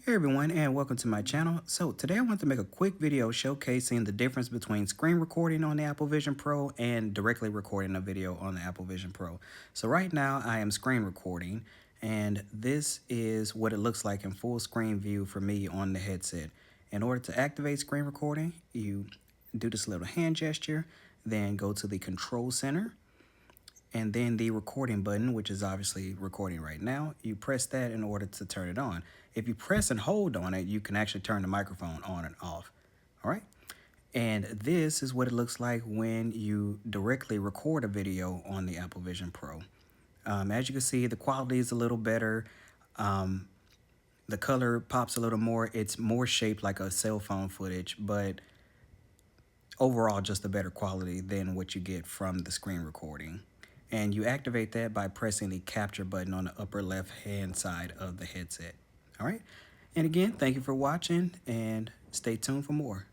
Hey everyone, and welcome to my channel. So today I want to make a quick video showcasing the difference between screen recording on the Kel.Vision Pro and directly recording a video on the Kel.Vision Pro. So right now I am screen recording, and this is what it looks like in full screen view for me on the headset. In order to activate screen recording, you do this little hand gesture, then go to the control center, and then the recording button, which is obviously recording right now. You press that in order to turn it on. If you press and hold on it, you can actually turn the microphone on and off. All right. And this is what it looks like when you directly record a video on the Kel.Vision Pro. As you can see, the quality is a little better. The color pops a little more. It's more shaped like a cell phone footage, but overall just a better quality than what you get from the screen recording. And you activate that by pressing the capture button on the upper left hand side of the headset. All right. And again, thank you for watching, and stay tuned for more.